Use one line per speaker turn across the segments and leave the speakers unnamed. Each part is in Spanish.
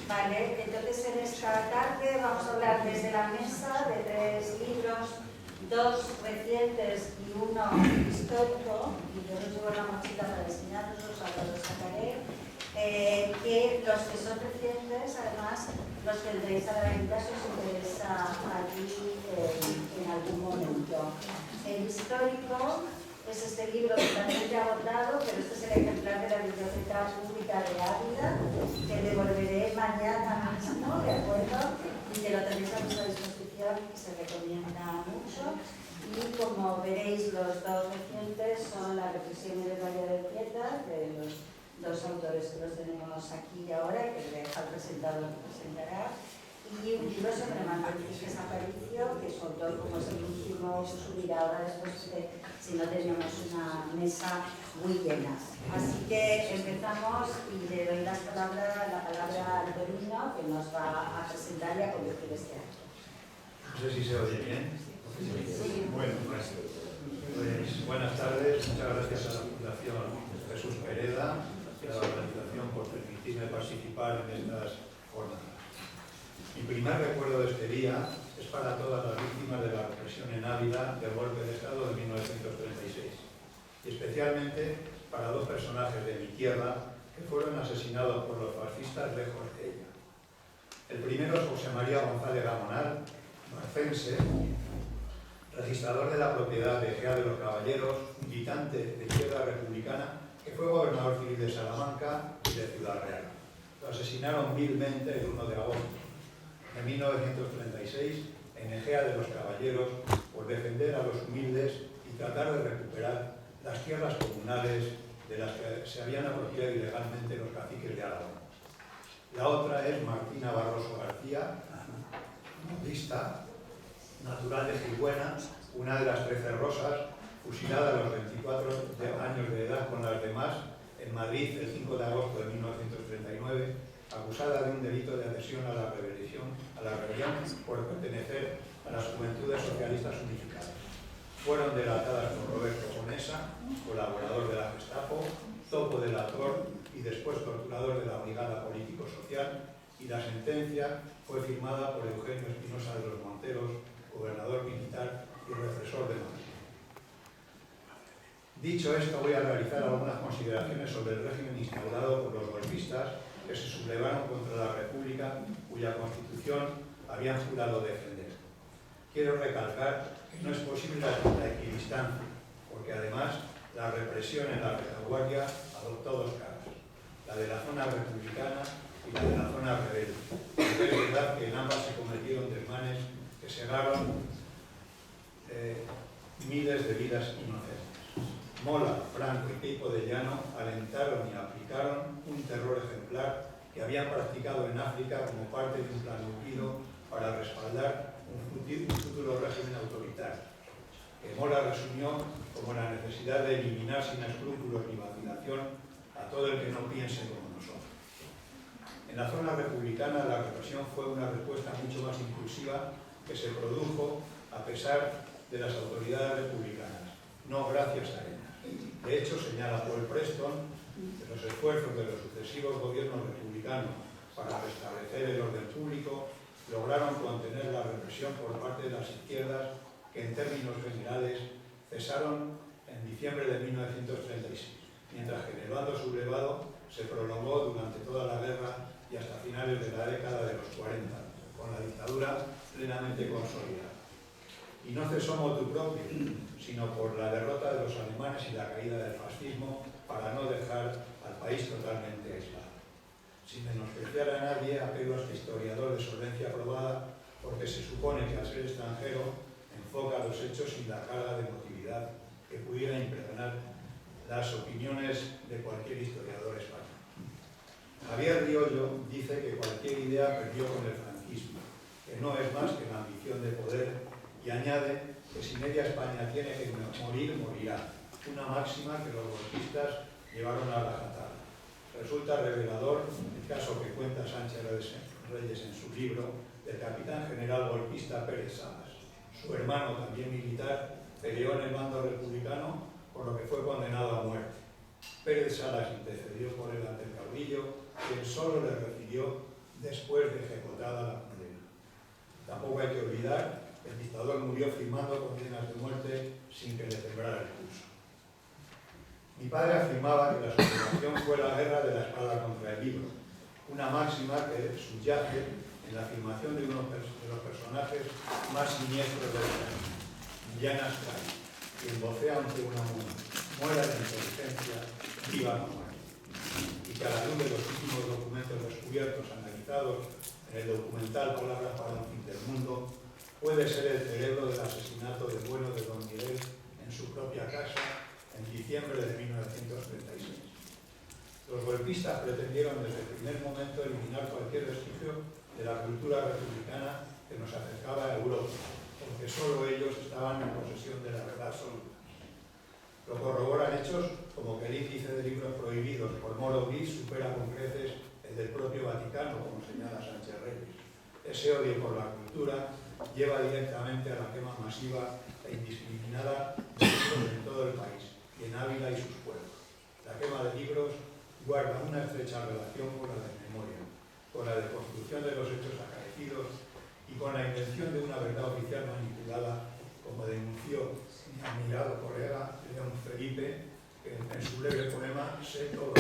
Vale, entonces en esta tarde vamos a hablar desde la mesa de 3 libros, 2 recientes y 1 histórico, y yo los llevo en la mochila para enseñarlos, ahora los sacaré, que los que son recientes, además, los tendréis a la venta si os interesa allí en algún momento. El histórico es este libro totalmente agotado, pero este es el ejemplar de la Biblioteca Pública de Ávila, que devolveré mañana mismo, ¿de acuerdo? Y que lo tenéis a vuestra disposición y se recomienda mucho. Y como veréis, los 2 recientes son La represión y el Valle de Piedras, de los 2 autores que los tenemos aquí ahora, que le deja el presentador que presentará. Y un libro sobre Manuel Cisques Aparicio, que su autor, como es el último, subirá ahora después de, si no teníamos una mesa muy llena. Así que empezamos y le doy la palabra a Antonino, que nos va a presentar y a conducir este acto.
No sé si se oye bien.
Sí.
Bueno, pues buenas tardes. Muchas gracias a la Fundación Jesús Pereda y a la organización por permitirme participar en estas jornadas. Mi primer recuerdo de este día es para todas las víctimas de la represión en Ávila del golpe de Estado de 1936 y especialmente para 2 personajes de mi tierra que fueron asesinados por los fascistas lejos de ella. El primero es José María González Gamonal, marcense, registrador de la propiedad de Ejea de los Caballeros, militante de izquierda republicana, que fue gobernador civil de Salamanca y de Ciudad Real. Lo asesinaron vilmente el 1 de agosto de 1936 en Ejea de los Caballeros por defender a los humildes y tratar de recuperar las tierras comunales de las que se habían apropiado ilegalmente los caciques de Aragón. La otra es Martina Barroso García, nudista, natural de Gilbuena, una de las 13 rosas, fusilada a los 24 años de edad con las demás en Madrid el 5 de agosto de 1939, acusada de un delito de adhesión a la rebelión por pertenecer a las Juventudes Socialistas Unificadas. Fueron delatadas por Roberto Conesa, colaborador de la Gestapo, topo delator y después torturador de la Brigada Político-Social, y la sentencia fue firmada por Eugenio Espinosa de los Monteros, gobernador militar y represor de Madrid. Dicho esto, voy a realizar algunas consideraciones sobre el régimen instaurado por los golpistas que se sublevaron contra la República, cuya Constitución habían jurado defender. Quiero recalcar que no es posible la equidistancia, porque además la represión en la retaguardia adoptó 2 caras, la de la zona republicana y la de la zona rebelde. Es verdad que en ambas se cometieron desmanes que cegaron miles de vidas inocentes. Mola, Franco y Queipo de Llano alentaron y aplicaron un terror ejemplar que habían practicado en África como parte de un plan urdido para respaldar un futuro régimen autoritario, que Mola resumió como la necesidad de eliminar sin escrúpulos ni vacilación a todo el que no piense como nosotros. En la zona republicana la represión fue una respuesta mucho más inclusiva que se produjo a pesar de las autoridades republicanas, no gracias a ellas. De hecho, señala Paul Preston que los esfuerzos de los sucesivos gobiernos republicanos para restablecer el orden público lograron contener la represión por parte de las izquierdas, que en términos generales cesaron en diciembre de 1936, mientras que en el bando sublevado se prolongó durante toda la guerra y hasta finales de la década de los 40, con la dictadura plenamente consolidada. Y no cesó motu propio, sino por la derrota de los alemanes y la caída del fascismo, para no dejar al país totalmente aislado. Sin menospreciar a nadie, apelo a este historiador de solvencia probada, porque se supone que al ser extranjero enfoca los hechos sin la carga de emotividad que pudiera impregnar las opiniones de cualquier historiador español. Javier Riollo dice que cualquier idea perdió con el franquismo, que no es más que la ambición de poder, y añade que si media España tiene que morir, morirá, una máxima que los golpistas llevaron a rajatabla. Resulta revelador el caso que cuenta Sánchez Reyes en su libro del capitán general golpista Pérez Salas. Su hermano, también militar, peleó en el bando republicano, por lo que fue condenado a muerte. Pérez Salas intercedió por él ante el caudillo, quien solo le refirió después de ejecutada la condena. Tampoco hay que olvidar que el dictador murió firmando condenas de muerte sin que le temblara el pulso. Mi padre afirmaba que la sublevación fue la guerra de la espada contra el libro, una máxima que subyace en la afirmación de uno de los personajes más siniestros del mundo, Millán Astray, quien vocea ante una muera la inteligencia, viva la muerte, y que a la luz de los últimos documentos descubiertos, analizados en el documental Palabras para un fin del mundo, puede ser el cerebro del asesinato de vuelo de Don Miguel en su propia casa en diciembre de 1936. Los golpistas pretendieron desde el primer momento eliminar cualquier vestigio de la cultura republicana que nos acercaba a Europa, porque solo ellos estaban en posesión de la verdad absoluta. Lo corroboran hechos como que el índice de libros prohibidos por Moro Bis supera con creces el del propio Vaticano, como señala Sánchez Reyes. Ese odio por la cultura lleva directamente a la quema masiva e indiscriminada de libros en todo el país, y en Ávila y sus pueblos. La quema de libros guarda una estrecha relación con la desmemoria, con la deconstrucción de los hechos acaecidos y con la invención de una verdad oficial manipulada, como denunció mi admirado colega León Felipe, que en su breve poema Sé todo.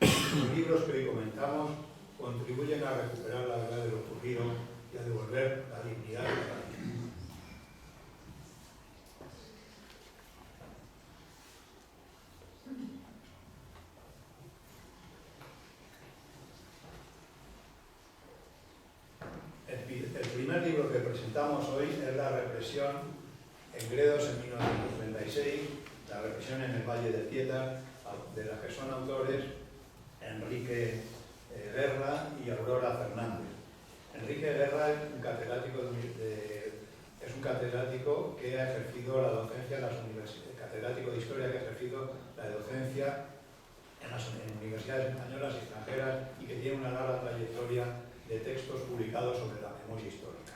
Los libros que hoy comentamos contribuyen a recuperar la verdad de lo ocurrido y a devolver la dignidad de la vida. El primer libro que presentamos hoy es La represión en Gredos en 1936, la represión en el Valle de Cieta, de la que son autores Enrique Guerra y Aurora Fernández. Enrique Guerra es un catedrático que ha ejercido la docencia en las universidades, catedrático de historia que ha ejercido la docencia en las universidades españolas y extranjeras y que tiene una larga trayectoria de textos publicados sobre la memoria histórica.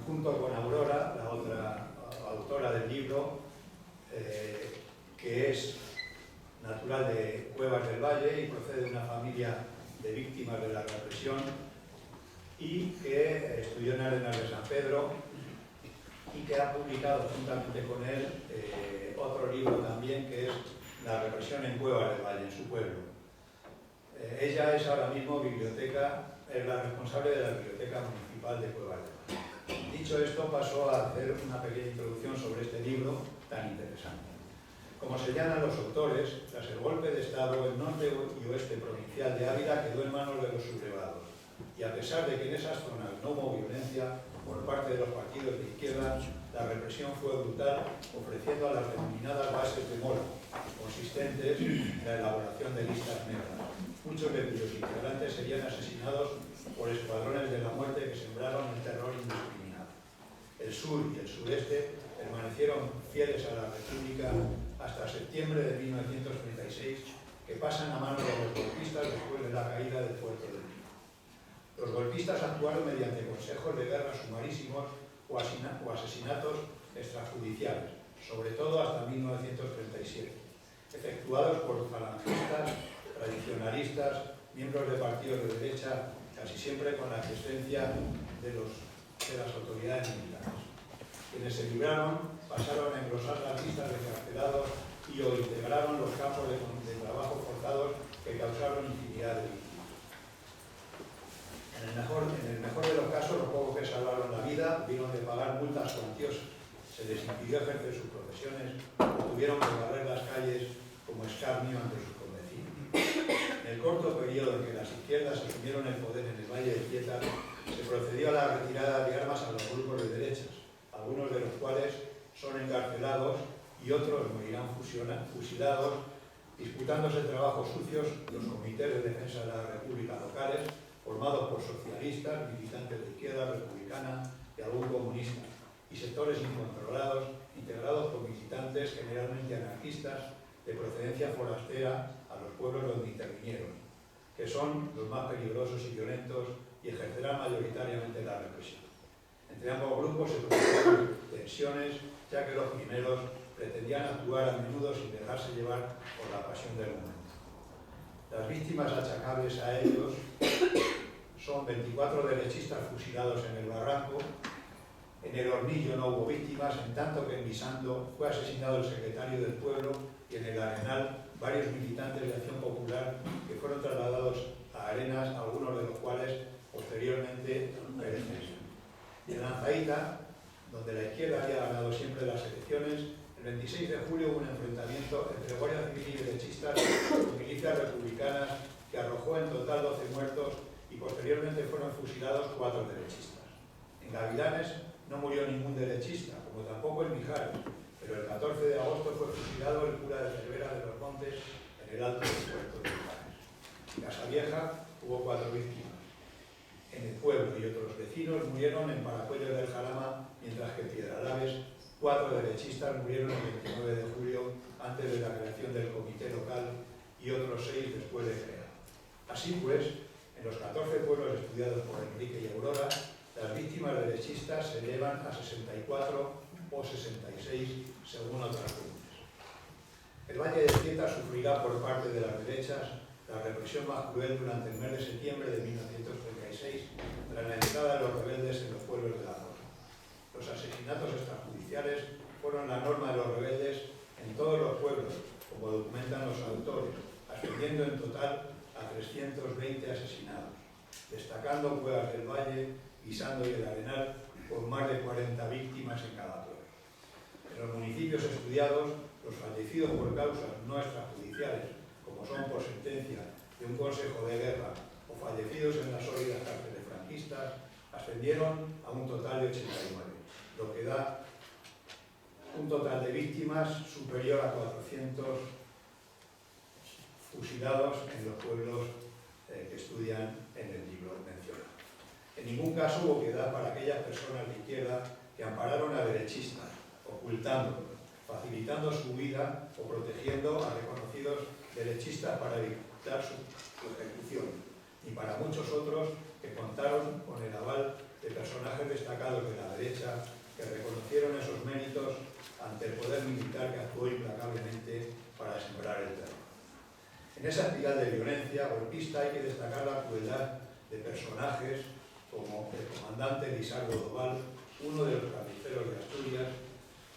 Junto con Aurora, la otra autora del libro, que es natural de Cuevas del Valle y procede de una familia de víctimas de la represión y que estudió en Arenas de San Pedro y que ha publicado juntamente con él otro libro también que es La represión en Cuevas del Valle, en su pueblo. Ella es ahora mismo es la responsable de la Biblioteca Municipal de Cuevas del Valle. Dicho esto, paso a hacer una pequeña introducción sobre este libro tan interesante. Como señalan los autores, tras el golpe de Estado, el norte y oeste provincial de Ávila quedó en manos de los sublevados. Y a pesar de que en esas zonas no hubo violencia por parte de los partidos de izquierda, la represión fue brutal, ofreciendo a las denominadas bases de Mora, consistentes en la elaboración de listas negras, muchos de cuyos integrantes serían asesinados por escuadrones de la muerte que sembraron el terror indiscriminado. El sur y el sureste permanecieron fieles a la República hasta septiembre de 1936, que pasan a manos de los golpistas después de la caída del puerto de Vigo. Los golpistas actuaron mediante consejos de guerra sumarísimos o asesinatos extrajudiciales, sobre todo hasta 1937, efectuados por falangistas, tradicionalistas, miembros de partidos de derecha, casi siempre con la asistencia de las autoridades militares. Quienes se libraron pasaron a engrosar las listas de encarcelados y o integraron los campos de trabajo forzados que causaron infinidad de víctimas. En el mejor de los casos, los pocos que salvaron la vida vieron de pagar multas cuantiosas, se les impidió ejercer sus profesiones o tuvieron que barrer las calles como escarnio ante sus convecinos. En el corto periodo en que las izquierdas asumieron el poder en el Valle de Cieta, se procedió a la retirada de armas a los grupos de derechas, algunos de los cuales son encarcelados y otros morirán fusilados, disputándose trabajos sucios los comités de defensa de la República locales, formados por socialistas, militantes de izquierda republicana y algún comunista, y sectores incontrolados, integrados por militantes generalmente anarquistas de procedencia forastera a los pueblos donde intervinieron, que son los más peligrosos y violentos y ejercerán mayoritariamente la represión. Entre ambos grupos se produjeron tensiones, ya que los primeros pretendían actuar a menudo sin dejarse llevar por la pasión del momento. Las víctimas achacables a ellos son 24 derechistas fusilados en el Barranco. En el Hornillo no hubo víctimas, en tanto que en Guisando fue asesinado el secretario del pueblo, y en el Arenal varios militantes de Acción Popular que fueron trasladados a Arenas, algunos de los cuales posteriormente perecieron. En Lanzaíta, donde la izquierda había ganado siempre las elecciones, el 26 de julio hubo un enfrentamiento entre Guardia Civil y derechistas con milicias republicanas que arrojó en total 12 muertos y posteriormente fueron fusilados 4 derechistas. En Gavilanes no murió ningún derechista, como tampoco en Mijares, pero el 14 de agosto fue fusilado el cura de Cervera de los Montes en el Alto del Puerto de Mijares. En Casavieja hubo 4 víctimas. En el pueblo y otros vecinos murieron en Paracuellos del Jarama, mientras que en Piedralaves 4 derechistas murieron el 29 de julio antes de la creación del comité local y otros 6 después de crear. Así pues, en los 14 pueblos estudiados por Enrique y Aurora, las víctimas derechistas se elevan a 64 o 66 según otras fuentes. El Valle de Cieta sufrirá por parte de las derechas la represión más cruel durante el mes de septiembre de 1936 tras la entrada de los rebeldes en los pueblos de la costa. Los asesinatos extrajudiciales fueron la norma de los rebeldes en todos los pueblos, como documentan los autores, ascendiendo en total a 320 asesinados, destacando Cuevas del Valle, Guisando y el Arenal, con más de 40 víctimas en cada pueblo. En los municipios estudiados, los fallecidos por causas no extrajudiciales, como son por sentencia de un consejo de guerra o fallecidos en las sólidas cárceles franquistas, ascendieron a un total de 89, lo que da un total de víctimas superior a 400 fusilados en los pueblos que estudian en el libro mencionado. En ningún caso hubo piedad para aquellas personas de izquierda que ampararon a derechistas, ocultando, facilitando su vida o protegiendo a reconocidos derechistas para evitar su ejecución, ni para muchos otros que contaron con el aval de personajes destacados de la derecha que reconocieron esos méritos ante el poder militar que actuó implacablemente para sembrar el terror. En esa espiral de violencia golpista hay que destacar la crueldad de personajes como el comandante Lisardo Doval, uno de los carniceros de Asturias,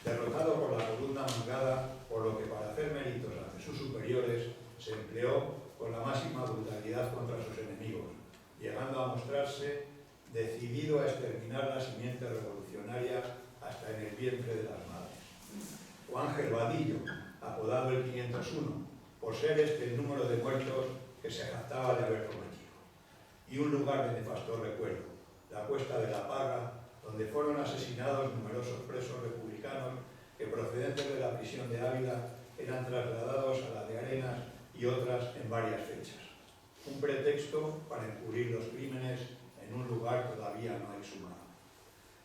derrotado por la columna Mangada, por lo que para hacer méritos ante sus superiores se empleó con la máxima brutalidad contra sus enemigos, llegando a mostrarse decidido a exterminar la simiente revolucionaria hasta en el vientre de las madres. O Ángel Vadillo, apodado el 501, por ser este el número de muertos que se jactaba de haber cometido. Y un lugar de nefasto recuerdo, la Cuesta de la Parra, donde fueron asesinados numerosos presos republicanos que procedentes de la prisión de Ávila eran trasladados a la de Arenas y otras en varias fechas. Un pretexto para encubrir los crímenes en un lugar todavía no exhumado.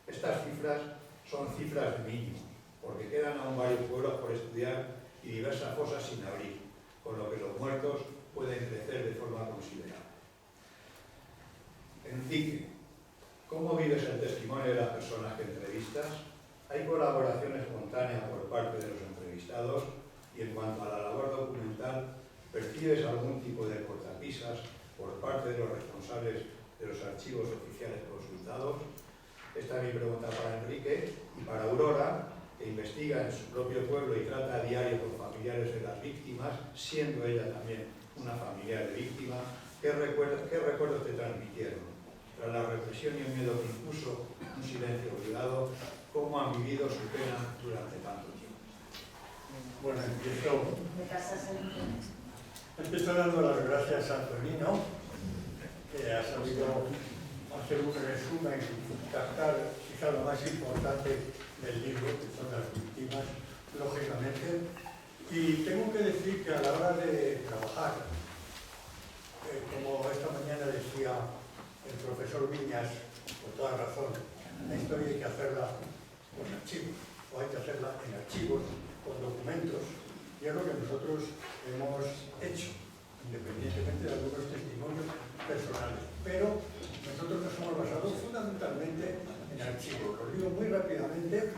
Estas cifras son cifras de mínimo, porque quedan aún varios pueblos por estudiar y diversas fosas sin abrir, con lo que los muertos pueden crecer de forma considerable. Enrique, ¿cómo vives el testimonio de las personas que entrevistas? ¿Hay colaboración espontánea por parte de los entrevistados? Y en cuanto a la labor documental, ¿percibes algún tipo de cortapisas por parte de los responsables de los archivos oficiales consultados? Esta es mi pregunta para Enrique. Y para Aurora, que investiga en su propio pueblo y trata a diario con familiares de las víctimas, siendo ella también una familiar de víctima, ¿qué recuerdos te transmitieron? Tras la represión y el miedo que impuso un silencio obligado, ¿cómo han vivido su pena durante tanto tiempo?
Bueno, empiezo dando las gracias a Antonino, que ha sabido hacer un resumen y captar quizá lo más importante del libro, que son las víctimas, lógicamente. Y tengo que decir que a la hora de trabajar, como esta mañana decía el profesor Viñas, con toda razón, la historia hay que hacerla con archivos, o hay que hacerla en archivos, con documentos, y es lo que nosotros hemos hecho, independientemente de algunos testimonios personales. Pero nosotros nos hemos basado fundamentalmente en archivos. Lo digo muy rápidamente.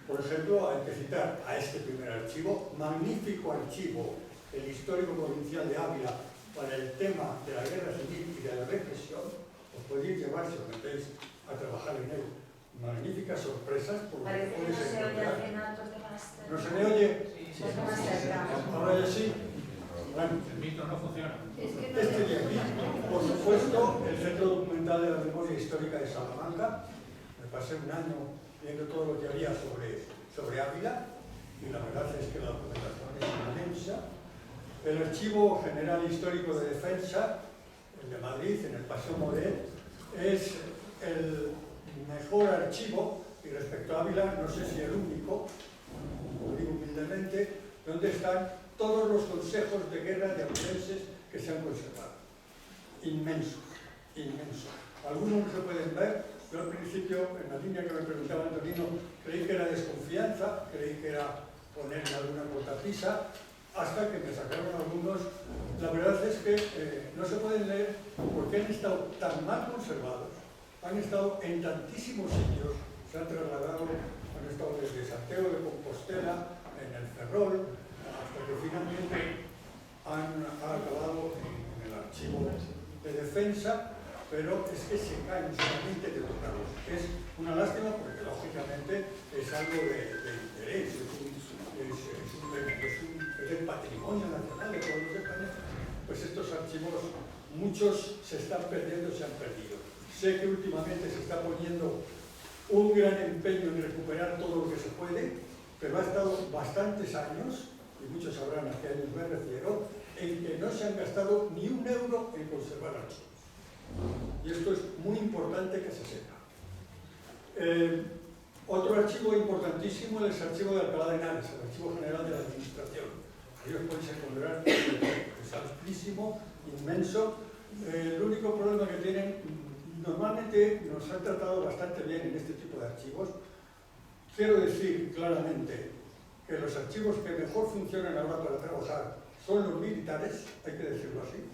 Por ejemplo, hay que citar a este primer archivo, magnífico archivo, el Histórico Provincial de Ávila, para el tema de la guerra civil y de la represión, os podéis llevar, si os metéis a trabajar en él, magníficas sorpresas por lo que
Parece que no
podéis
se oye al
encontrar.
final los demás.
¿No se me oye?
Los demás cerca.
Ahora ya sí. Bueno,
El micro no funciona.
este de aquí, por supuesto, el Centro Documental de la Memoria Histórica de Salamanca. Me pasé un año viendo todo lo que había sobre Ávila y la verdad es que la documentación es inmensa. El Archivo General Histórico de Defensa, el de Madrid, en el Paseo Modet, es el mejor archivo, y respecto a Ávila, no sé si el único, lo digo humildemente, donde están todos los consejos de guerra de abulenses que se han conservado. Inmensos, inmensos. Algunos no se pueden ver. Yo al principio, en la línea que me preguntaba Antonino, creí que era desconfianza, creí que era poner alguna cortapisa, hasta que me sacaron algunos. La verdad es que no se pueden leer porque han estado tan mal conservados, han estado en tantísimos sitios, se han trasladado, han estado desde Santiago de Compostela, en el Ferrol, hasta que finalmente han acabado en el archivo de defensa, pero es que se caen solamente de tocarlos. Es una lástima porque lógicamente es algo de interés, es el patrimonio nacional de todos los españoles. Pues estos archivos, muchos se están perdiendo, se han perdido. Sé que últimamente se está poniendo un gran empeño en recuperar todo lo que se puede, pero ha estado bastantes años, y muchos sabrán a qué años me refiero, en que no se han gastado ni un euro en conservar archivos. Y esto es muy importante que se sepa. Otro archivo importantísimo es el archivo de Alcalá de Henares, el Archivo General de la Administración. Ahí os podéis encontrar, es amplísimo, inmenso. El único problema que tienen, normalmente nos han tratado bastante bien en este tipo de archivos. Quiero decir claramente que los archivos que mejor funcionan ahora para trabajar son los militares, hay que decirlo así,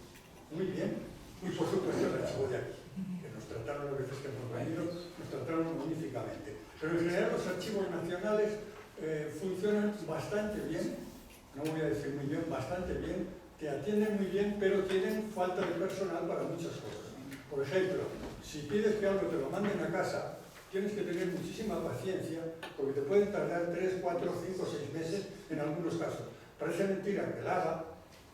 muy bien, y por supuesto el archivo de aquí, que nos trataron las veces que hemos venido, nos trataron magníficamente. Pero en general los archivos nacionales funcionan bastante bien, no voy a decir muy bien, bastante bien, te atienden muy bien, pero tienen falta de personal para muchas cosas. Por ejemplo, si pides que algo te lo manden a casa, tienes que tener muchísima paciencia, porque te pueden tardar 3, 4, 5, 6 meses en algunos casos. Parece mentira que el AGA,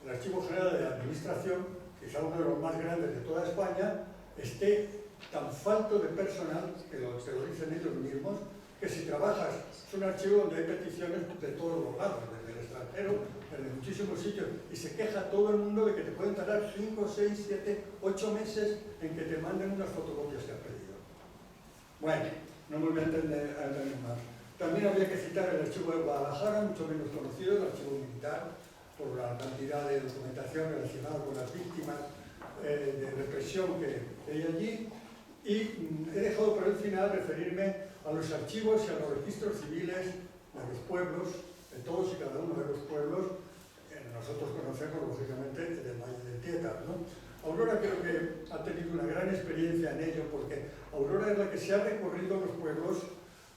el Archivo General de la Administración, quizá uno de los más grandes de toda España, esté tan falto de personal, que lo dicen ellos mismos, que si trabajas, es un archivo donde hay peticiones de todos los lados, desde el extranjero, desde muchísimos sitios, y se queja todo el mundo de que te pueden tardar 5, 6, 7, 8 meses en que te manden unas fotocopias que has pedido. Bueno, no me voy a entender más. También habría que citar el archivo de Guadalajara, mucho menos conocido, el archivo militar, por la cantidad de documentación relacionada con las víctimas de represión que hay allí. Y he dejado por el final referirme a los archivos y a los registros civiles de los pueblos, de todos y cada uno de los pueblos. Nosotros conocemos, lógicamente, el del Valle de Tietar, ¿no? Aurora creo que ha tenido una gran experiencia en ello, porque Aurora es la que se ha recorrido los pueblos.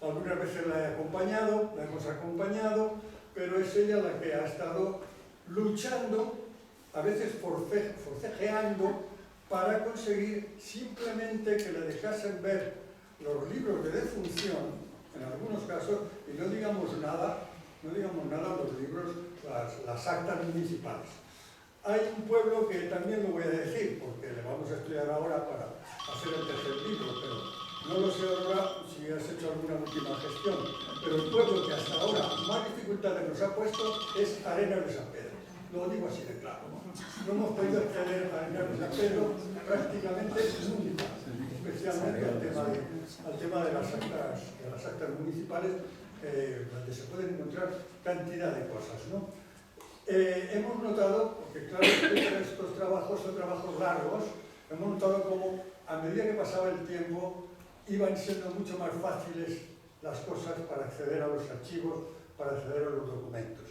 Algunas veces la he acompañado, la hemos acompañado, pero es ella la que ha estado luchando, a veces forcejeando, para conseguir simplemente que le dejasen ver los libros de defunción, en algunos casos, y no digamos nada los libros, las actas municipales. Hay un pueblo que también lo voy a decir, porque le vamos a estudiar ahora para hacer el tercer libro, pero no lo sé ahora si has hecho alguna última gestión, pero el pueblo que hasta ahora más dificultades nos ha puesto es Arenas de San Pedro. Lo digo así de claro. No hemos podido acceder a Arenas de San Pedro prácticamente nunca, especialmente al tema de las actas municipales, donde se pueden encontrar cantidad de cosas, ¿no? Hemos notado, porque claro, estos trabajos son trabajos largos, hemos notado cómo a medida que pasaba el tiempo iban siendo mucho más fáciles las cosas para acceder a los archivos, para acceder a los documentos.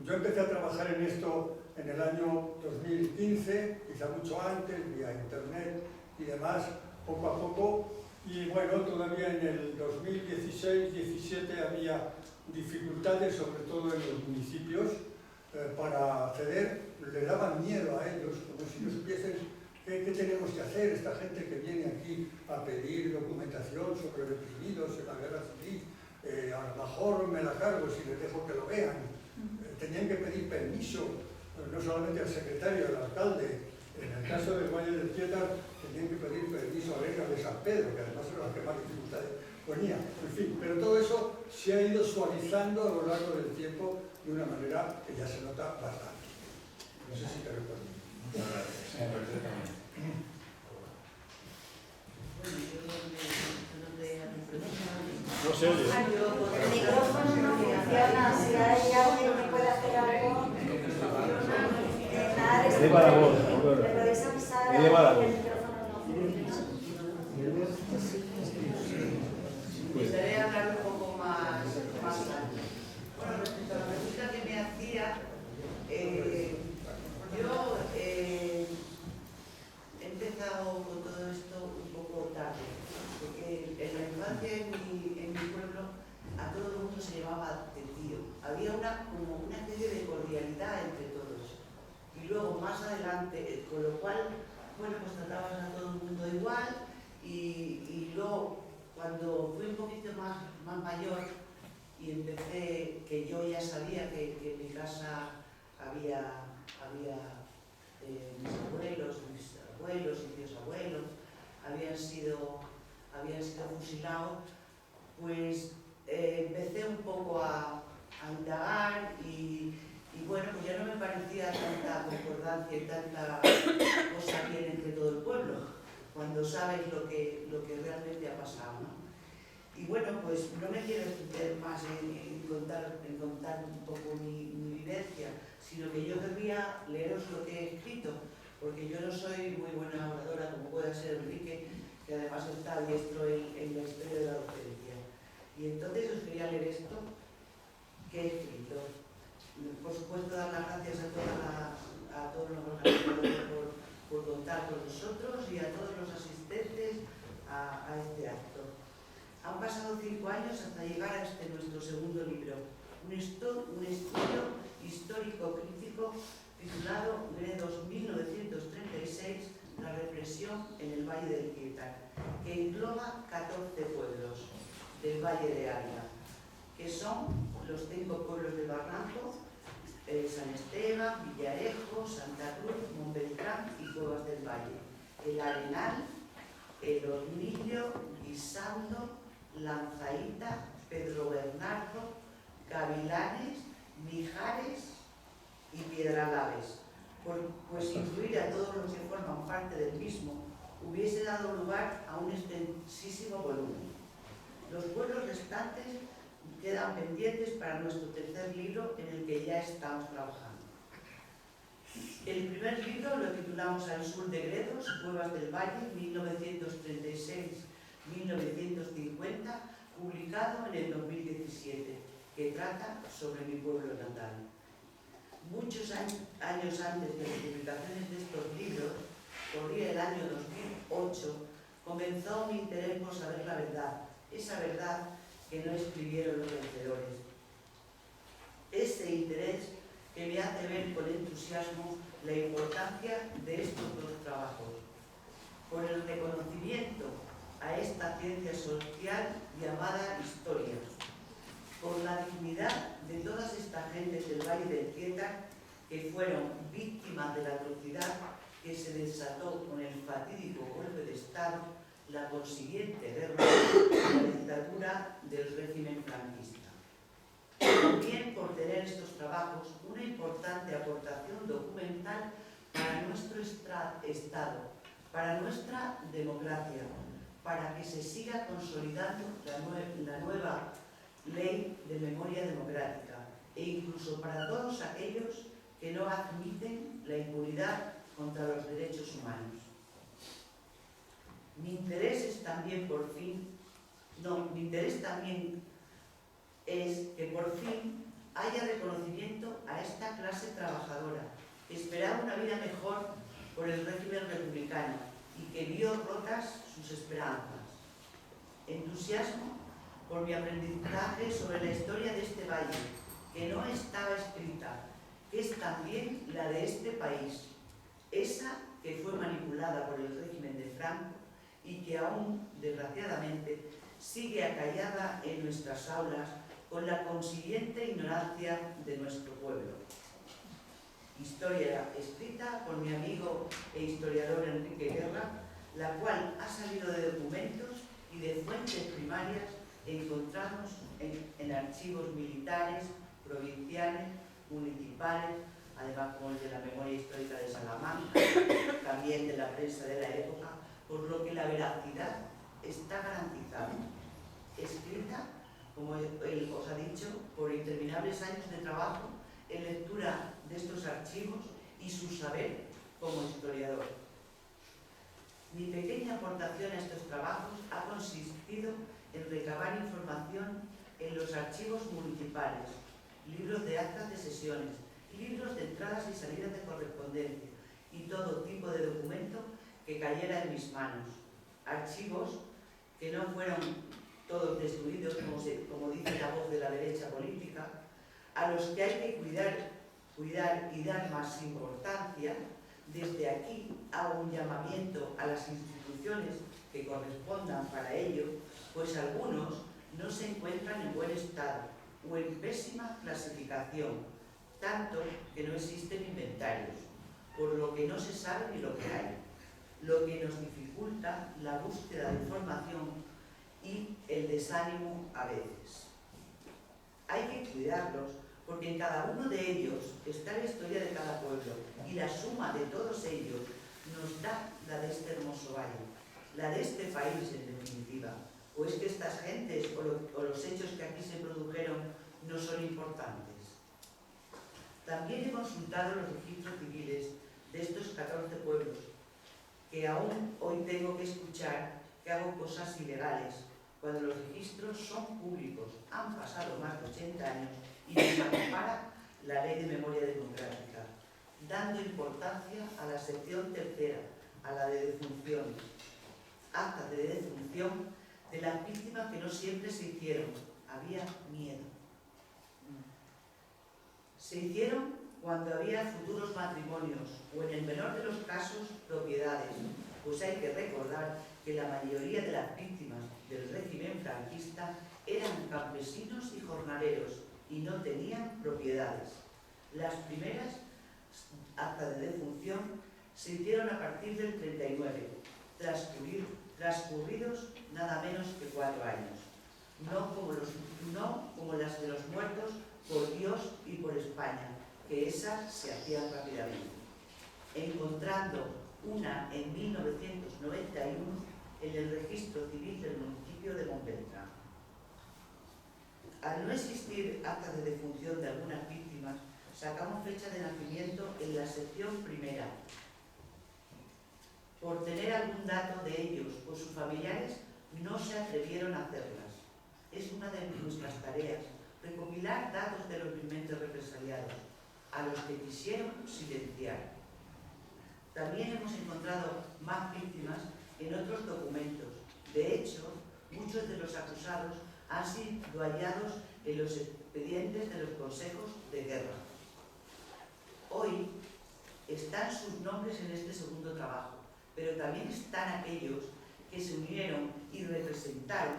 Yo empecé a trabajar en esto en el año 2015, quizá mucho antes, vía internet y demás, poco a poco, y bueno, todavía en el 2016-17 había dificultades, sobre todo en los municipios, para acceder le daban miedo a ellos, como si no supiesen qué tenemos que hacer, esta gente que viene aquí a pedir documentación sobre reprimidos en la guerra civil, a lo mejor me la cargo si les dejo que lo vean. Tenían que pedir permiso, no solamente al secretario, al alcalde. En el caso del Valle del Tietar tenían que pedir permiso a Arenas de San Pedro, que además era la que más dificultades ponía. En fin, pero todo eso se ha ido suavizando a lo largo del tiempo de una manera que ya se nota bastante. No sé si te recuerdo.
Muchas gracias. Perfectamente.
No se oye.
El micrófono no funciona, si hay alguien que pueda hacer algo, nada de
Eleva la voz,
me podéis avisar
eleva la
que
voz.
el micrófono no funciona.
Intentaré hablar un poco más alto. Bueno, respecto a la pregunta que me hacía, yo he empezado con todo esto un poco tarde, porque en la infancia en mi pueblo a todo el mundo se llamaba de tío. Había como una especie de cordialidad entre todos. Y luego más adelante, con lo cual, bueno, pues tratabas a todo el mundo igual y luego cuando fui un poquito más mayor y empecé, que yo ya sabía que en mi casa había mis abuelos y tíos abuelos habían sido fusilados, pues empecé un poco a indagar y bueno, pues ya no me parecía tanta concordancia y tanta cosa bien entre todo el pueblo, cuando sabes lo que realmente ha pasado, ¿no? Y bueno, pues no me quiero extender más en contar un poco mi vivencia, sino que yo querría leeros lo que he escrito, porque yo no soy muy buena oradora como puede ser Enrique, que además está diestro en la historia de la docencia. Y entonces os quería leer esto que he escrito. Por supuesto, dar las gracias a todos los organizadores por contar con nosotros y a todos los asistentes a este acto. Han pasado 5 años hasta llegar a este nuestro segundo libro, un estudio histórico-crítico titulado Gredos 1936, la represión en el Valle del Tietar, que engloba 14 pueblos del Valle de Ávila, que son los 5 pueblos de Barranco, San Esteban, Villarejo, Santa Cruz, Montbeltrán y Cuevas del Valle, el Arenal, el Hornillo, Guisando, Lanzaíta, Pedro Bernardo, Gavilanes, Mijares y Piedralaves, pues incluir a todos los que forman parte del mismo hubiese dado lugar a un extensísimo volumen. Los pueblos restantes quedan pendientes para nuestro tercer libro en el que ya estamos trabajando. El primer libro lo titulamos Al sur de Gredos, Cuevas del Valle, 1936-1950, publicado en el 2017, que trata sobre mi pueblo natal. Muchos años antes de las publicaciones de estos libros, corría el año 2008, comenzó mi interés por saber la verdad, esa verdad que no escribieron los vencedores. Ese interés que me hace ver con entusiasmo la importancia de estos dos trabajos, por el reconocimiento a esta ciencia social llamada historia, por la dignidad de todas estas gentes del Valle del Tietar que fueron víctimas de la atrocidad que se desató con el fatídico golpe de Estado, la consiguiente guerra y la dictadura del régimen franquista. También por tener estos trabajos una importante aportación documental para nuestro Estado, para nuestra democracia, para que se siga consolidando la nueva ley de memoria democrática e incluso para todos aquellos que no admiten la impunidad contra los derechos humanos. Mi interés también es que por fin haya reconocimiento a esta clase trabajadora que esperaba una vida mejor por el régimen republicano y que vio rotas sus esperanzas. Entusiasmo por mi aprendizaje sobre la historia de este valle, que no estaba escrita, que es también la de este país, esa que fue manipulada por el régimen de Franco y que aún, desgraciadamente, sigue acallada en nuestras aulas con la consiguiente ignorancia de nuestro pueblo. Historia escrita por mi amigo e historiador Enrique Guerra, la cual ha salido de documentos y de fuentes primarias encontrados en archivos militares, provinciales, municipales, además como el de la Memoria Histórica de Salamanca, también de la prensa de la época, por lo que la veracidad está garantizada. Escrita, como él os ha dicho, por interminables años de trabajo en lectura de estos archivos y su saber como historiador. Mi pequeña aportación a estos trabajos ha consistido en recabar información en los archivos municipales, libros de actas de sesiones, libros de entradas y salidas de correspondencia y todo tipo de documento que cayera en mis manos. Archivos que no fueron todos destruidos, como dice la voz de la derecha política, a los que hay que cuidar y dar más importancia. Desde aquí hago un llamamiento a las instituciones que correspondan para ello, pues algunos no se encuentran en buen estado o en pésima clasificación, tanto que no existen inventarios, por lo que no se sabe ni lo que hay, lo que nos dificulta la búsqueda de información y el desánimo a veces. Hay que cuidarlos porque en cada uno de ellos está la historia de cada pueblo y la suma de todos ellos nos da la de este hermoso valle, la de este país en definitiva. ¿O es que estas gentes o los hechos que aquí se produjeron no son importantes? También he consultado los registros civiles de estos 14 pueblos, que aún hoy tengo que escuchar que hago cosas ilegales, cuando los registros son públicos, han pasado más de 80 años y nos ampara la Ley de Memoria Democrática, dando importancia a la sección tercera, a la de defunciones, actas de defunción de las víctimas que no siempre se hicieron, había miedo. Se hicieron cuando había futuros matrimonios o, en el menor de los casos, propiedades, pues hay que recordar que la mayoría de las víctimas del régimen franquista eran campesinos y jornaleros y no tenían propiedades. Las primeras actas de defunción se hicieron a partir del 39, transcurridos nada menos que 4 años, no como las de los muertos por Dios y por España, que esas se hacían rápidamente, encontrando una en 1991 en el registro civil del municipio de Montbeltrán. Al no existir acta de defunción de algunas víctimas, sacamos fecha de nacimiento en la sección primera. Por tener algún dato de ellos o sus familiares, no se atrevieron a hacerlas. Es una de nuestras tareas, recopilar datos de los viventes represaliados, a los que quisieron silenciar. También hemos encontrado más víctimas en otros documentos. De hecho, muchos de los acusados han sido hallados en los expedientes de los consejos de guerra. Hoy están sus nombres en este segundo trabajo, pero también están aquellos que se unieron y representaron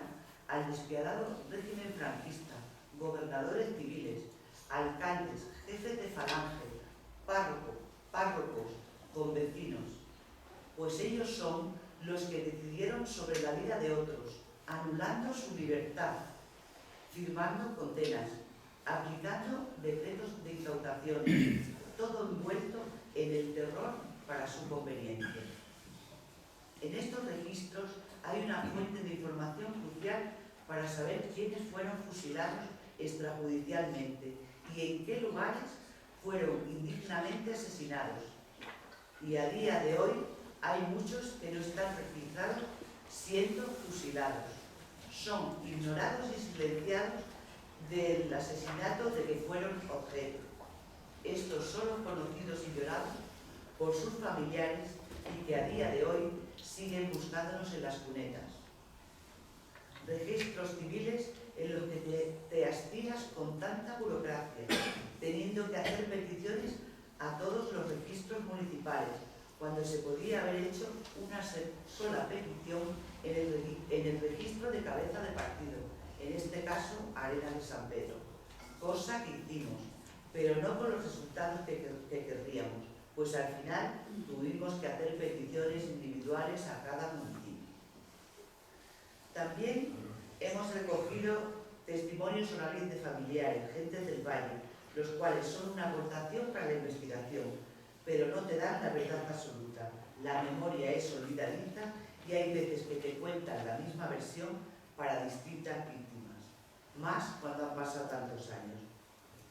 al despiadado régimen franquista, gobernadores civiles, alcaldes, jefes de falange, párrocos, convecinos, pues ellos son los que decidieron sobre la vida de otros, anulando su libertad, firmando condenas, aplicando decretos de incautación, todo envuelto en el terror para su conveniencia. En estos registros hay una fuente de información crucial para saber quiénes fueron fusilados extrajudicialmente y en qué lugares fueron indignamente asesinados. Y a día de hoy hay muchos que no están registrados siendo fusilados. Son ignorados y silenciados del asesinato de que fueron objeto. Estos son los conocidos y llorados por sus familiares y que a día de hoy siguen buscándonos en las cunetas. Registros civiles en los que te hastias con tanta burocracia, teniendo que hacer peticiones a todos los registros municipales, cuando se podía haber hecho una sola petición en el registro de cabeza de partido, en este caso Arenas de San Pedro, cosa que hicimos, pero no con los resultados que querríamos, pues al final tuvimos que hacer peticiones individuales a cada municipio. También hemos recogido testimonios orales de familiares, gente del valle, los cuales son una aportación para la investigación, pero no te dan la verdad absoluta. La memoria es olvidadiza y hay veces que te cuentan la misma versión para distintas víctimas, más cuando han pasado tantos años.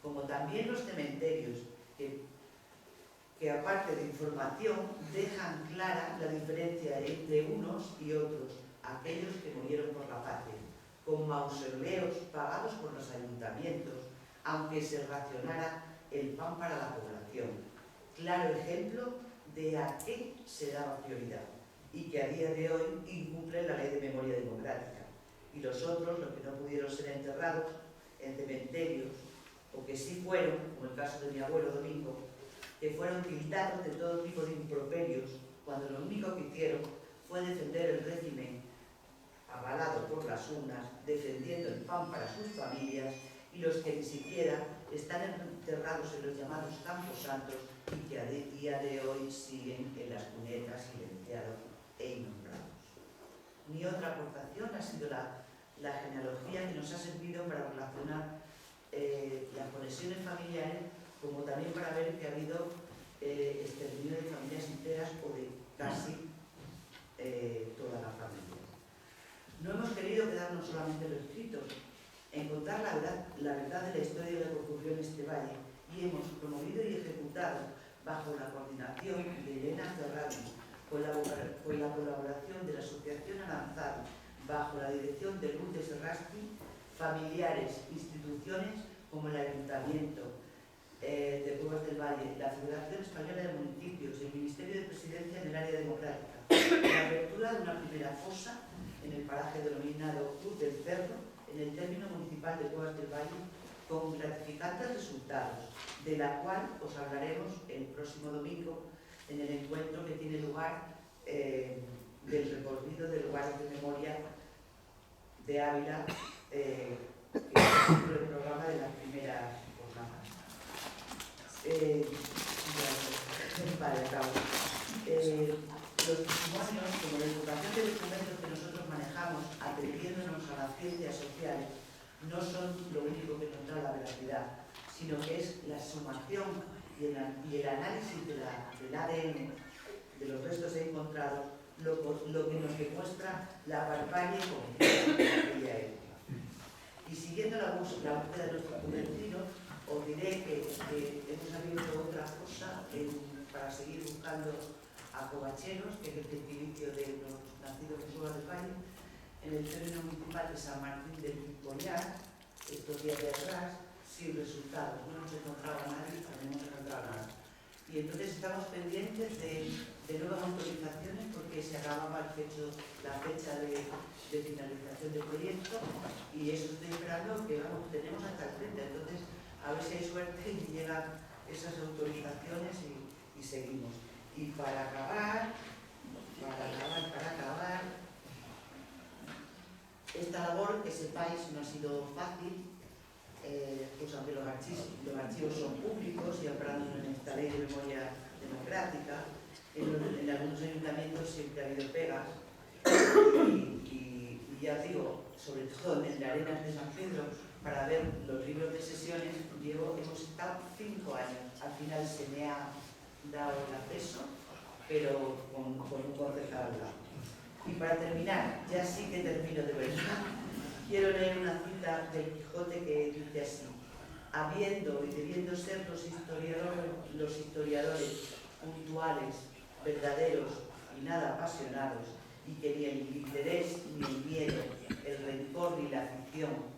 Como también los cementerios, que aparte de información, dejan clara la diferencia entre unos y otros, aquellos que murieron por la patria, con mausoleos pagados por los ayuntamientos, aunque se racionara el pan para la población. Claro ejemplo de a qué se daba prioridad y que a día de hoy incumple la Ley de Memoria Democrática. Y los otros, los que no pudieron ser enterrados en cementerios, o que sí fueron, como el caso de mi abuelo Domingo, que fueron tildados de todo tipo de improperios, cuando lo único que hicieron fue defender el régimen avalado por las urnas, defendiendo el pan para sus familias, y los que ni siquiera están enterrados en los llamados camposantos y que a día de hoy siguen en las cunetas silenciados e innombrados. Mi otra aportación ha sido la genealogía, que nos ha servido para relacionar las conexiones familiares, como también para ver que ha habido exterminio de familias enteras o de casi toda la familia. No hemos querido quedarnos solamente en lo escrito, en contar la verdad de la historia de lo que ocurrió en este valle, y hemos promovido y ejecutado, bajo la coordinación de Elena Ferrari, con la colaboración de la Asociación Aranzado, bajo la dirección de Lourdes Errasti, familiares, instituciones como el Ayuntamiento de Cuevas del Valle, la Federación Española de Municipios, el Ministerio de Presidencia en el área democrática, la apertura de una primera fosa en el paraje denominado Cruz del Cerro, en el término municipal de Cuevas del Valle, con gratificantes resultados, de la cual os hablaremos el próximo domingo en el encuentro que tiene lugar del recorrido de lugares de memoria de Ávila, que es el programa de las primeras jornadas. Vale, acabo. Los testimonios, como la educación de documentos que nosotros manejamos, atendiéndonos a las ciencias sociales, no son lo único que nos da la veracidad, sino que es la sumación y el análisis del ADN de los restos encontrados lo que nos demuestra la barbarie cognitiva de aquella época. Y siguiendo la búsqueda de nuestro convencido, os diré que hemos abierto otra cosa para seguir buscando a covacheros, que es el gentilicio de los nacidos en Cuevas del Valle, en el término municipal de San Martín del Picollar, estos días de atrás, sin resultados. No hemos encontrado a nadie, no hemos encontrado nada. Y entonces estamos pendientes de nuevas autorizaciones, porque se acababa la fecha de finalización del proyecto, y eso estoy esperando que tenemos hasta el 30. Entonces, a ver si hay suerte y llegan esas autorizaciones y seguimos. Y para acabar, esta labor, que sepáis, no ha sido fácil, pues aunque los archivos son públicos y hablando en esta ley de memoria democrática, en algunos ayuntamientos siempre ha habido pegas, y ya digo, sobre todo en las Arenas de San Pedro, para ver los libros de sesiones, hemos estado 5 años. Al final se me ha dado el acceso, pero con un concejal al lado. Y para terminar, ya sí que termino de verdad, quiero leer una cita del Quijote que dice así: habiendo y debiendo ser los historiadores puntuales, verdaderos y nada apasionados, y que ni el interés ni el miedo, el rencor ni la afición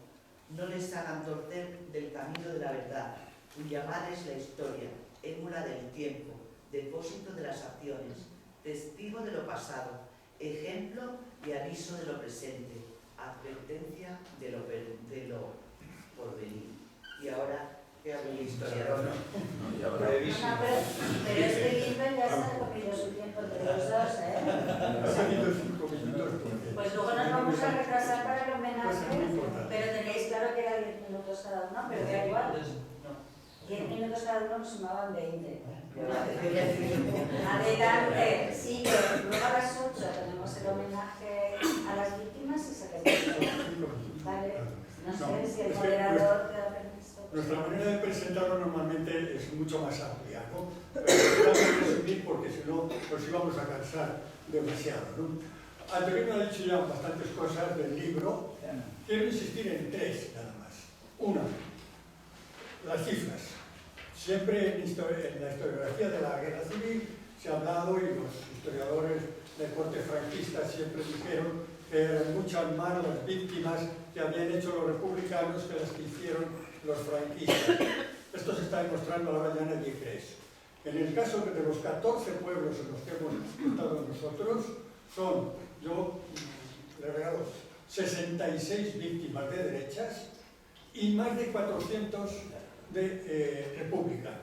no les hagan torcer del camino de la verdad, cuya madre es la historia, émula del tiempo, depósito de las acciones, testigo de lo pasado, ejemplo y aviso de lo presente, advertencia de lo porvenir. Y ahora que habéis
Pero no.
brevísimo.
No, pero este libro ya se ha comido su tiempo entre los dos, ¿eh?
Ha tenido 5 minutos porque...
Pues luego nos vamos a retrasar para el
Pues es muy
homenaje,
importante.
pero tenéis claro que era 10 minutos cada uno, pero da igual. 10 minutos cada uno nos sumaban 20. Adelante, sigue. Luego a las 8 tenemos el homenaje a las víctimas y se repite. Vale. No sé si el moderador te da permiso.
Nuestra manera de presentarlo normalmente es mucho más amplia, ¿no? Pero tratamos de resumir porque si no nos íbamos a cansar demasiado, ¿no? Antonio ha dicho ya bastantes cosas del libro. Quiero insistir en 3 nada más. Una, las cifras. Siempre en la historiografía de la guerra civil se ha hablado, y los historiadores de corte franquista siempre dijeron que eran muchas más las víctimas que habían hecho los republicanos que las que hicieron los franquistas. Esto se está demostrando ahora, ya nadie cree eso. En el caso de los 14 pueblos en los que hemos estado nosotros, yo le regalo 66 víctimas de derechas y más de 400 de republicanos.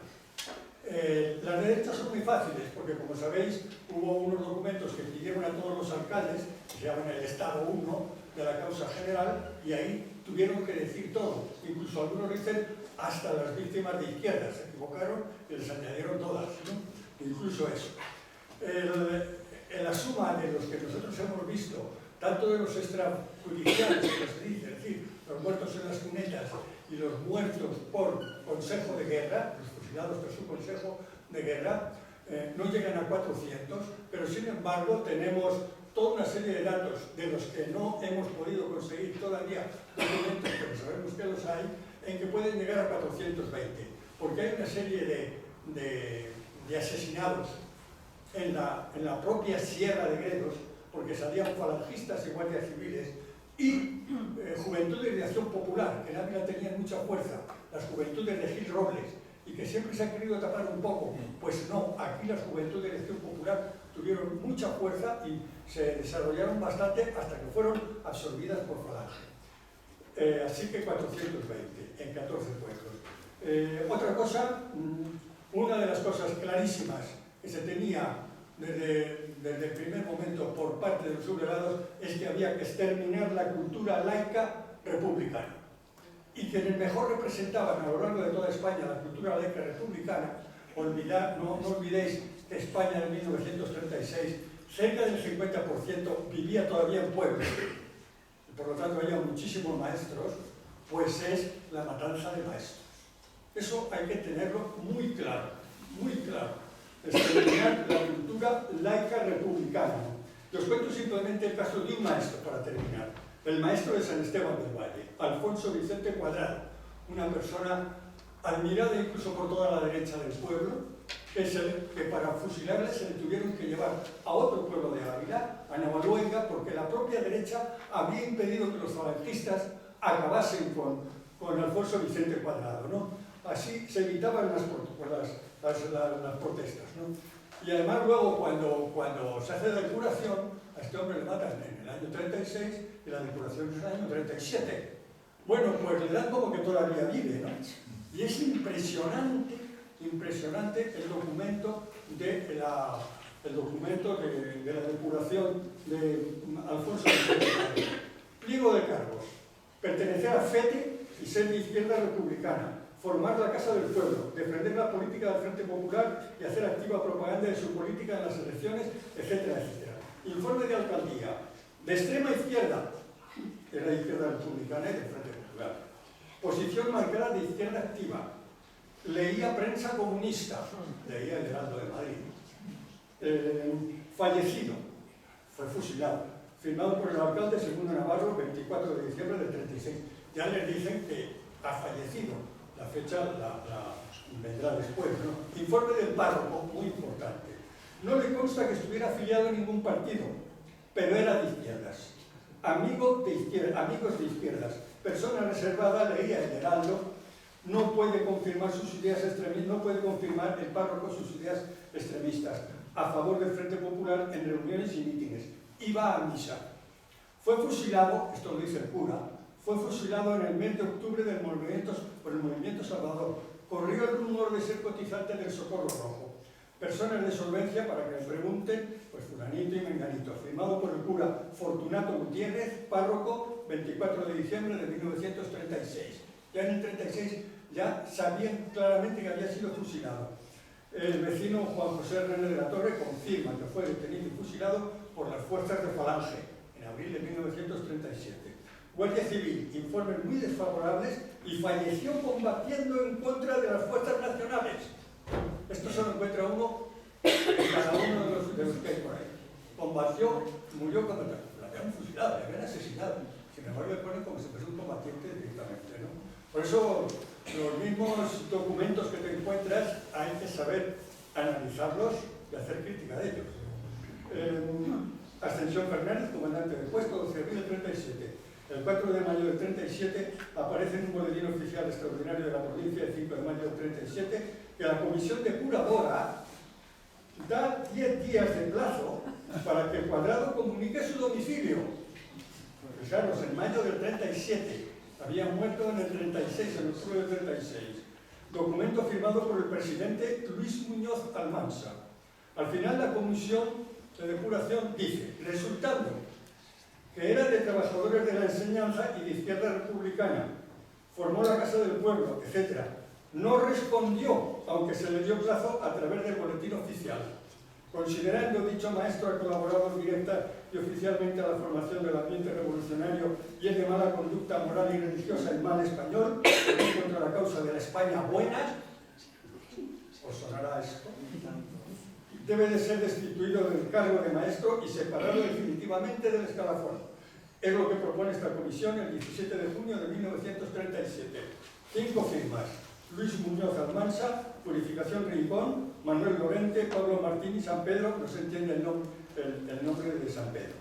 Las derechas son muy fáciles porque, como sabéis, hubo unos documentos que pidieron a todos los alcaldes, que se llaman el Estado 1 de la causa general, y ahí tuvieron que decir todo. Incluso algunos dicen hasta las víctimas de izquierda, se equivocaron y les añadieron todas, ¿no? Incluso eso. En la suma de los que nosotros hemos visto, tanto de los extrajudiciales, que se dice, es decir, los muertos en las cunetas y los muertos por consejo de guerra, los fusilados por su consejo de guerra, no llegan a 400, pero sin embargo tenemos toda una serie de datos de los que no hemos podido conseguir todavía documentos, pero sabemos que los hay, en que pueden llegar a 420, porque hay una serie de asesinados en la propia Sierra de Gredos, porque salían falangistas y guardias civiles, y juventudes de acción popular, que en Ávila tenían mucha fuerza, las juventudes de Gil Robles, y que siempre se han querido tapar un poco. Pues no, aquí las juventudes de acción popular tuvieron mucha fuerza y se desarrollaron bastante hasta que fueron absorbidas por Falange. Así que 420 en 14 pueblos. Otra cosa, una de las cosas clarísimas que se tenía desde el primer momento por parte de los sublevados es que había que exterminar la cultura laica republicana. Y quienes mejor representaban a lo largo de toda España la cultura laica republicana, no olvidéis que España en 1936, cerca del 50% vivía todavía en pueblos, y por lo tanto había muchísimos maestros, pues es la matanza de maestros. Eso hay que tenerlo muy claro, muy claro. Exterminar la cultura laica republicana. Y os cuento simplemente el caso de un maestro para terminar. El maestro de San Esteban del Valle, Alfonso Vicente Cuadrado, una persona admirada incluso por toda la derecha del pueblo, que para fusilarle se le tuvieron que llevar a otro pueblo de Ávila, a Navaluenga, porque la propia derecha había impedido que los falangistas acabasen con Alfonso Vicente Cuadrado, ¿no? Así se evitaban las protestas, ¿no? Y además luego cuando se hace la depuración, a este hombre le matan en el año 36 y la depuración es en el año 37. Bueno, pues le dan como que todavía vive, ¿no? Y es impresionante el documento de la depuración de Alfonso Vicente Cuadrado. Pliego de cargos: pertenecer a FETE y ser de izquierda republicana, formar la Casa del Pueblo, defender la política del Frente Popular y hacer activa propaganda de su política en las elecciones, etcétera, etcétera. Informe de alcaldía: de extrema izquierda, de la izquierda republicana y del Frente Popular. Posición marcada de izquierda activa. Leía prensa comunista, leía el Heraldo de Madrid. Fallecido, fue fusilado. Firmado por el alcalde Segundo Navarro, 24 de diciembre del 36. Ya les dicen que ha fallecido. La fecha la vendrá después, ¿no? Informe del párroco, muy importante. No le consta que estuviera afiliado a ningún partido, pero era de izquierdas. Amigos de izquierdas. Persona reservada, leía el Heraldo. No puede confirmar sus ideas extremistas, no puede confirmar el párroco sus ideas extremistas. A favor del Frente Popular en reuniones y mítines. Iba a misa. Fue fusilado, esto lo dice el cura, fue fusilado en el mes de octubre por el Movimiento Salvador, corrió el rumor de ser cotizante del Socorro Rojo. Personas de solvencia para que le pregunten, pues fulanito y menganito, firmado por el cura Fortunato Gutiérrez, párroco, 24 de diciembre de 1936. Ya en el 36 ya sabían claramente que había sido fusilado. El vecino Juan José René de la Torre confirma que fue detenido y fusilado por las fuerzas de Falange en abril de 1937. Guardia Civil, informes muy desfavorables y falleció combatiendo en contra de las fuerzas nacionales. Esto solo encuentra uno en cada uno de los que hay por ahí. Combatió, murió contra... La habían fusilado, la habían asesinado. Sin embargo, le ponen como si fuese un combatiente directamente, ¿no? Por eso, los mismos documentos que te encuentras hay que saber analizarlos y hacer crítica de ellos. Ascensión Fernández, comandante de puesto, 12 de abril del 37. El 4 de mayo del 37 aparece en un boletín oficial extraordinario de la provincia, el 5 de mayo del 37, que la comisión depuradora da 10 días de plazo para que Cuadrado comunique su domicilio. Fijaros, en mayo del 37, había muerto en el 36, en octubre del 36. Documento firmado por el presidente Luis Muñoz Almansa. Al final la comisión de depuración dice, resultando que era de trabajadores de la enseñanza y de izquierda republicana, formó la Casa del Pueblo, etc. No respondió, aunque se le dio plazo a través del boletín oficial. Considerando dicho maestro ha colaborado directa y oficialmente a la formación del ambiente revolucionario y es de mala conducta moral y religiosa el mal español, contra la causa de la España buena, ¿os sonará esto? Debe de ser destituido del cargo de maestro y separado definitivamente del escalafón. Es lo que propone esta comisión el 17 de junio de 1937. 5 firmas. Luis Muñoz Almansa, Purificación Rincón, Manuel Lorente, Pablo Martín y San Pedro, no se entiende el nombre de San Pedro.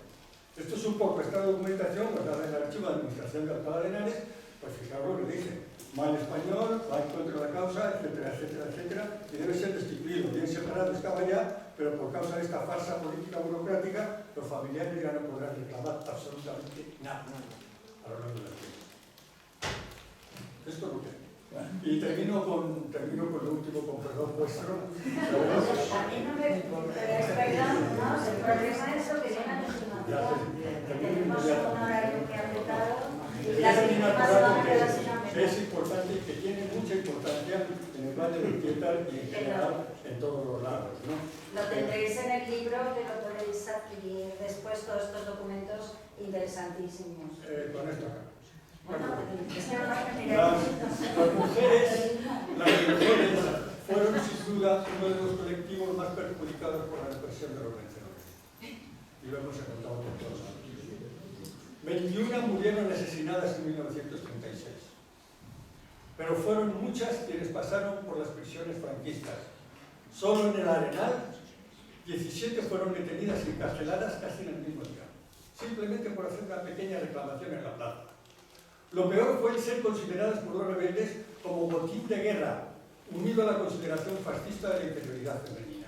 Esto es un poco esta documentación guardada en el archivo de Administración de Alcalá de Henares, pues fijaros lo que dice, mal español, va en contra de la causa, etcétera, etcétera, etcétera, y debe ser destituido. Bien separado estaba ya, pero por causa de esta farsa política burocrática, los familiares ya no podrán reclamar absolutamente nada a lo largo de la vida. Esto es lo que... Y termino con lo último, con perdón vuestro.
A mí no me... Pero es verdad, ¿no? El problema es lo que viene a continuación. Tenemos un horario muy apretado y las víctimas van a quedar sin amenazas.
Es importante y que tiene mucha importancia en el Valle del Tietar y en general en todos los lados, ¿no?
Lo tendréis en el libro, que lo podéis adquirir después, todos estos documentos interesantísimos.
Con esto acá.
Bueno, es que no lo
Las mujeres fueron sin duda uno de los colectivos más perjudicados por la represión de los vencedores. Y lo hemos encontrado por todos lados. 21 murieron asesinadas en 1936. Pero fueron muchas quienes pasaron por las prisiones franquistas. Solo en el Arenal, 17 fueron detenidas y encarceladas casi en el mismo día. Simplemente por hacer una pequeña reclamación en la plaza. Lo peor fue el ser consideradas por los rebeldes como botín de guerra, unido a la consideración fascista de la inferioridad femenina.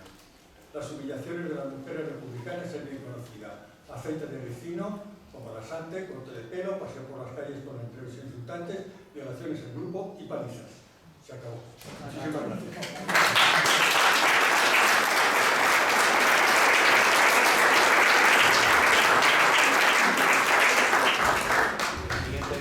Las humillaciones de las mujeres republicanas es bien conocida. Aceite de ricino, como lasante, corte de pelo, paseo por las calles con empleos insultantes, violaciones en grupo y palizas. Se acabó. Muchísimas gracias.